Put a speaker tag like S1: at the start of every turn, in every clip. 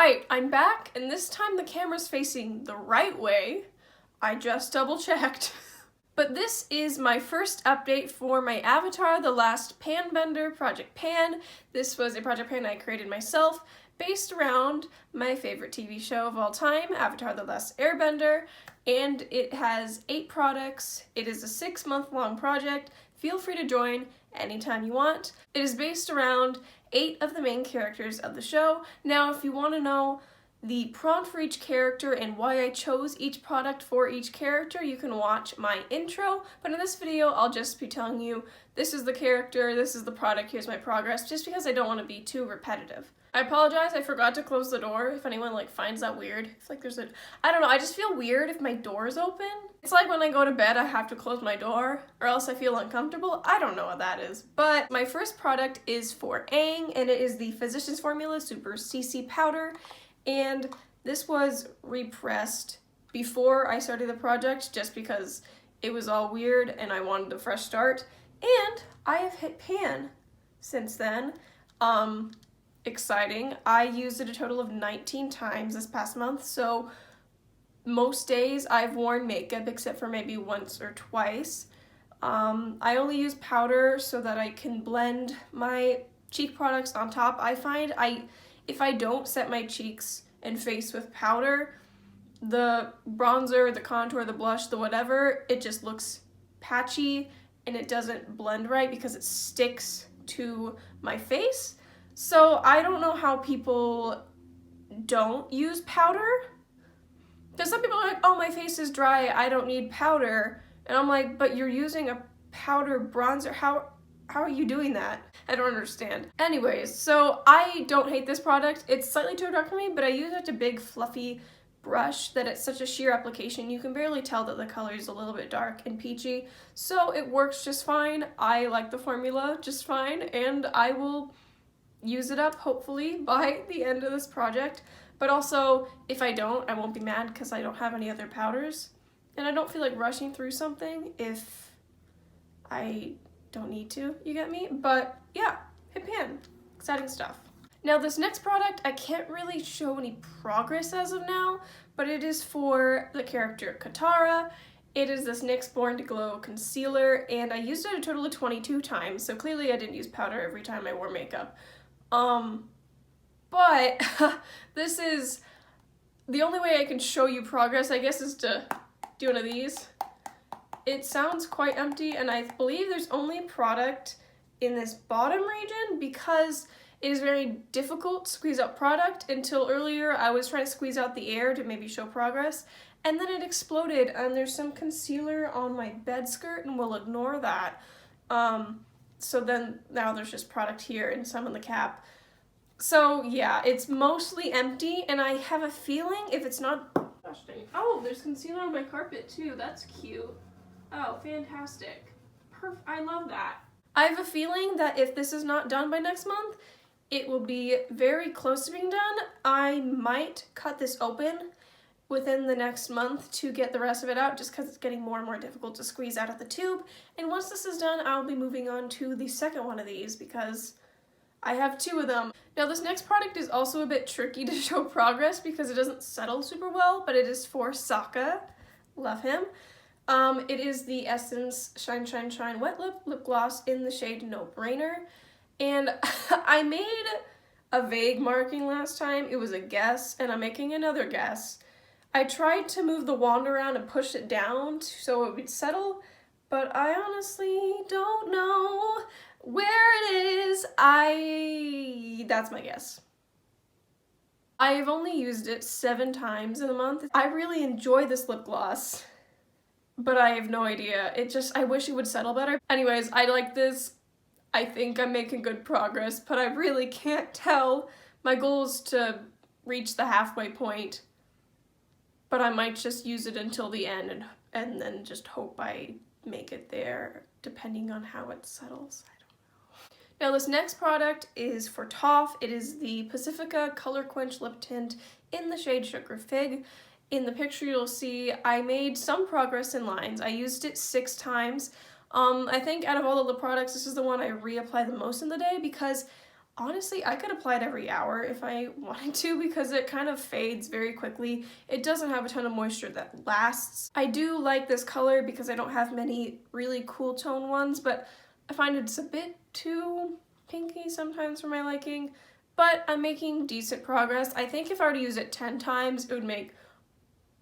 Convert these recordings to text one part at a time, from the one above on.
S1: Alright, I'm back, and this time the camera's facing the right way. I just double checked. But this is my first update for my avatar, the last Panbender, Project Pan. This was a Project Pan I created myself, based around my favorite TV show of all time, Avatar: The Last Airbender, and it has 8 products. It is a 6-month-long project. Feel free to join anytime you want. It is based around 8 of the main characters of the show. Now, if you want to know the prompt for each character and why I chose each product for each character, you can watch my intro, but in this video I'll just be telling you this is the character, this is the product, here's my progress, just because I don't want to be too repetitive. I apologize, I forgot to close the door if anyone finds that weird. It's like there's I don't know, I just feel weird if my door is open. It's like when I go to bed I have to close my door or else I feel uncomfortable. I don't know what that is. But my first product is for Aang, and it is the Physicians Formula Super CC Powder. And this was repressed before I started the project just because it was all weird and I wanted a fresh start. And I have hit pan since then. Exciting. I used it a total of 19 times this past month, so most days I've worn makeup except for maybe once or twice. I only use powder so that I can blend my cheek products on top. I find if I don't set my cheeks and face with powder, the bronzer, the contour, the blush, the whatever, it just looks patchy and it doesn't blend right because it sticks to my face. So I don't know how people don't use powder. Because some people are like, oh, my face is dry, I don't need powder. And I'm like, but you're using a powder bronzer, how are you doing that? I don't understand. Anyways, so I don't hate this product. It's slightly too dark for me, but I use such a big fluffy brush that it's such a sheer application. You can barely tell that the color is a little bit dark and peachy. So it works just fine. I like the formula just fine, and I will use it up hopefully by the end of this project. But also, if I don't, I won't be mad because I don't have any other powders. And I don't feel like rushing through something if I don't need to, you get me? But yeah, hit pan. Exciting stuff. Now this next product, I can't really show any progress as of now, but it is for the character Katara. It is this NYX Born to Glow concealer, and I used it a total of 22 times, so clearly I didn't use powder every time I wore makeup. But this is the only way I can show you progress, I guess, is to do one of these. It sounds quite empty, and I believe there's only product in this bottom region because it is very difficult to squeeze out product. Until earlier, I was trying to squeeze out the air to maybe show progress, and then it exploded, and there's some concealer on my bed skirt, and we'll ignore that. So then now there's just product here and some on the cap. So yeah, it's mostly empty, and I have a feeling if it's not... Gosh dang. Oh, there's concealer on my carpet too. That's cute. Oh, fantastic. I love that. I have a feeling that if this is not done by next month, it will be very close to being done. I might cut this open within the next month to get the rest of it out, just because it's getting more and more difficult to squeeze out of the tube. And once this is done, I'll be moving on to the second one of these because I have 2 of them. Now this next product is also a bit tricky to show progress because it doesn't settle super well, but it is for Sokka. Love him. It is the Essence Shine Shine Shine Wet Lip Gloss in the shade No Brainer. And I made a vague marking last time. It was a guess, and I'm making another guess. I tried to move the wand around and push it down so it would settle, but I honestly don't know where it is. That's my guess. I've only used it 7 times in a month. I really enjoy this lip gloss, but I have no idea. I wish it would settle better. Anyways, I like this. I think I'm making good progress, but I really can't tell. My goal is to reach the halfway point, but I might just use it until the end and then just hope I make it there, depending on how it settles. I don't know. Now this next product is for Toph. It is the Pacifica Color Quench Lip Tint in the shade Sugar Fig. In the picture you'll see I made some progress in lines. I used it 6 times. I think out of all of the products, this is the one I reapply the most in the day because honestly, I could apply it every hour if I wanted to because it kind of fades very quickly. It doesn't have a ton of moisture that lasts. I do like this color because I don't have many really cool tone ones, but I find it's a bit too pinky sometimes for my liking, but I'm making decent progress. I think if I were to use it 10 times, it would make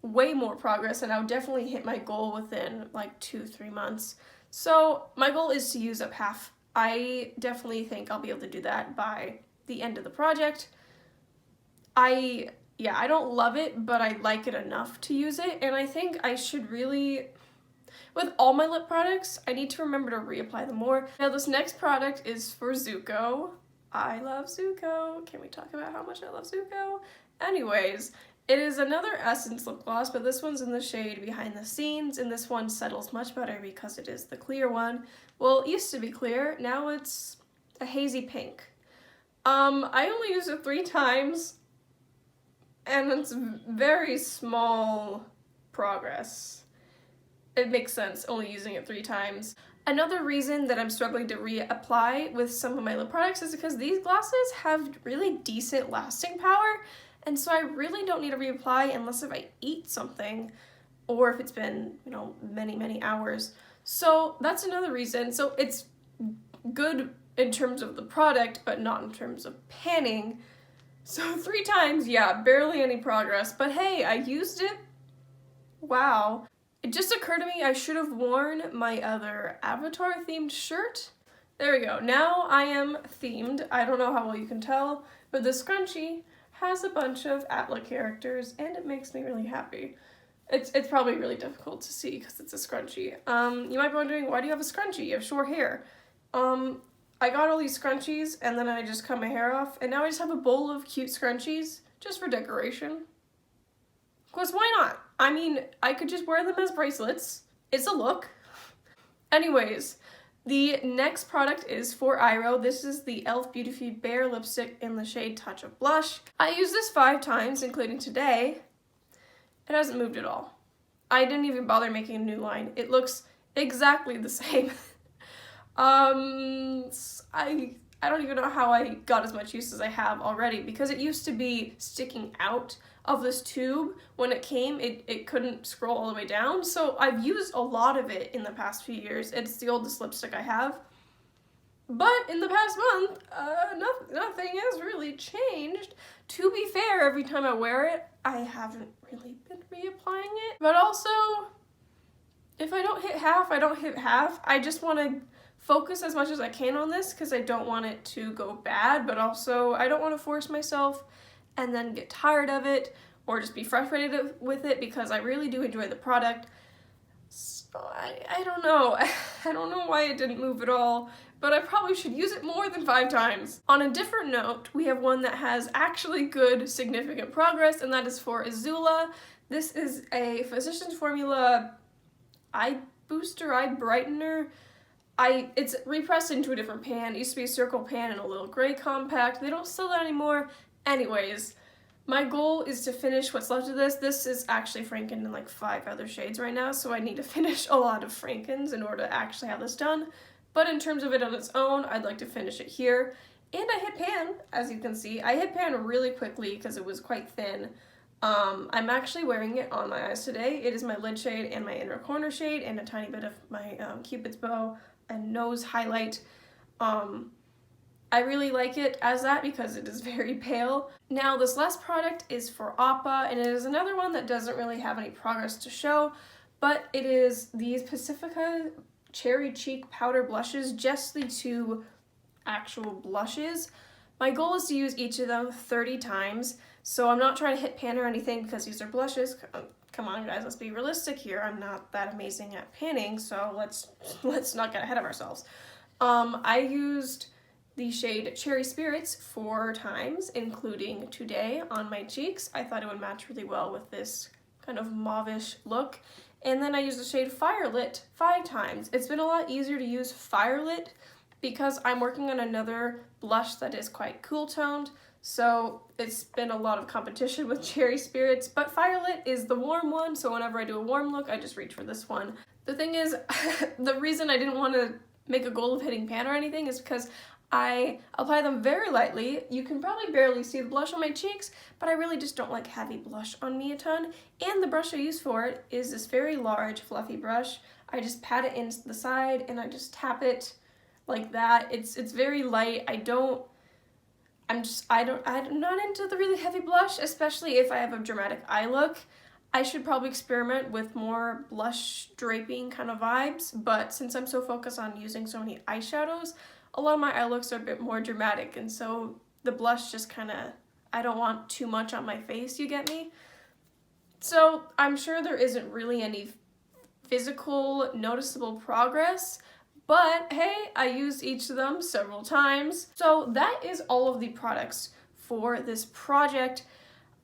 S1: way more progress and I would definitely hit my goal within like 2-3 months. So my goal is to use up half. I definitely think I'll be able to do that by the end of the project. I don't love it, but I like it enough to use it, and I think I should really, with all my lip products, I need to remember to reapply them more. Now this next product is for Zuko. I love Zuko. Can we talk about how much I love Zuko? Anyways, it is another Essence lip gloss, but this one's in the shade Behind the Scenes, and this one settles much better because it is the clear one. Well, it used to be clear, now it's a hazy pink. I only used it 3 times, and it's very small progress. It makes sense only using it 3 times. Another reason that I'm struggling to reapply with some of my lip products is because these glosses have really decent lasting power, and so I really don't need to reapply unless if I eat something or if it's been, many hours. So that's another reason. So it's good in terms of the product, but not in terms of panning. So 3 times, yeah, barely any progress, but hey, I used it. Wow. It just occurred to me I should have worn my other Avatar themed shirt. There we go. Now I am themed. I don't know how well you can tell, but the scrunchie has a bunch of Atla characters and it makes me really happy. It's probably really difficult to see because it's a scrunchie. You might be wondering, why do you have a scrunchie? You have short hair. I got all these scrunchies and then I just cut my hair off and now I just have a bowl of cute scrunchies just for decoration. Because why not? I mean, I could just wear them as bracelets. It's a look. Anyways, the next product is for Iroh. This is the e.l.f. Beauty Bare lipstick in the shade Touch of Blush. I used this 5 times, including today. It hasn't moved at all. I didn't even bother making a new line. It looks exactly the same. I don't even know how I got as much use as I have already because it used to be sticking out of this tube. When it came, it couldn't scroll all the way down, so I've used a lot of it in the past few years. It's the oldest lipstick I have. But in the past month, nothing has really changed. To be fair, every time I wear it, I haven't really been reapplying it. But also, if I don't hit half, I don't hit half. I just want to focus as much as I can on this because I don't want it to go bad, but also I don't want to force myself and then get tired of it or just be frustrated with it because I really do enjoy the product. So I don't know. I don't know why it didn't move at all, but I probably should use it more than 5 times. On a different note, we have one that has actually good, significant progress, and that is for Azula. This is a Physicians Formula eye booster, eye brightener. It's repressed into a different pan. It used to be a circle pan and a little gray compact. They don't sell that anymore. Anyways, my goal is to finish what's left of this. This is actually Franken in like 5 other shades right now, so I need to finish a lot of Frankens in order to actually have this done. But in terms of it on its own, I'd like to finish it here. And I hit pan, as you can see. I hit pan really quickly because it was quite thin. I'm actually wearing it on my eyes today. It is my lid shade and my inner corner shade and a tiny bit of my Cupid's bow and nose highlight. I really like it as that because it is very pale. Now this last product is for Appa, and it is another one that doesn't really have any progress to show, but it is these Pacifica Cherry Cheek Powder Blushes, just the 2 actual blushes. My goal is to use each of them 30 times, so I'm not trying to hit pan or anything because these are blushes. Come on guys, let's be realistic here. I'm not that amazing at panning, so let's not get ahead of ourselves. I used the shade Cherry Spirits 4 times, including today on my cheeks. I thought it would match really well with this kind of mauvish look. And then I used the shade Firelit 5 times. It's been a lot easier to use Firelit because I'm working on another blush that is quite cool toned. So it's been a lot of competition with Cherry Spirits, but Firelit is the warm one, so whenever I do a warm look, I just reach for this one. The thing is, the reason I didn't want to make a goal of hitting pan or anything is because I apply them very lightly. You can probably barely see the blush on my cheeks, but I really just don't like heavy blush on me a ton. And the brush I use for it is this very large, fluffy brush. I just pat it into the side and I just tap it like that. It's very light. I'm not into the really heavy blush, especially if I have a dramatic eye look. I should probably experiment with more blush draping kind of vibes, but since I'm so focused on using so many eyeshadows, a lot of my eye looks are a bit more dramatic, and so the blush just kind of, I don't want too much on my face, you get me? So I'm sure there isn't really any physical noticeable progress, but hey, I used each of them several times. So that is all of the products for this project.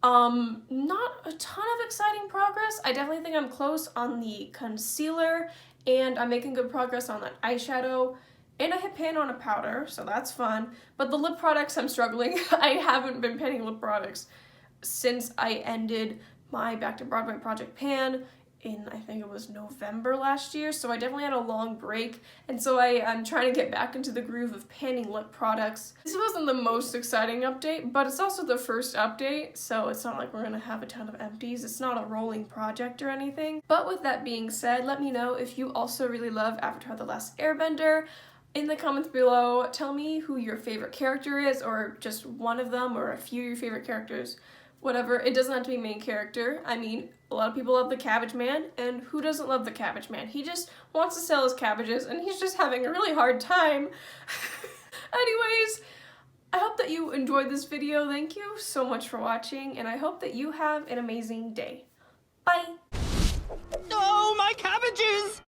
S1: Not a ton of exciting progress. I definitely think I'm close on the concealer, and I'm making good progress on that eyeshadow. And I hit pan on a powder, so that's fun. But the lip products, I'm struggling. I haven't been panning lip products since I ended my Back to Broadway project pan in, I think it was November last year, so I definitely had a long break, and so I'm trying to get back into the groove of panning lip products. This wasn't the most exciting update, but it's also the first update, so it's not like we're gonna have a ton of empties. It's not a rolling project or anything. But with that being said, let me know if you also really love Avatar: The Last Airbender. In the comments below, tell me who your favorite character is, or just one of them, or a few of your favorite characters. Whatever, it doesn't have to be main character. I mean, a lot of people love the Cabbage Man, and who doesn't love the Cabbage Man? He just wants to sell his cabbages, and he's just having a really hard time. Anyways, I hope that you enjoyed this video. Thank you so much for watching, and I hope that you have an amazing day. Bye!
S2: Oh, my cabbages!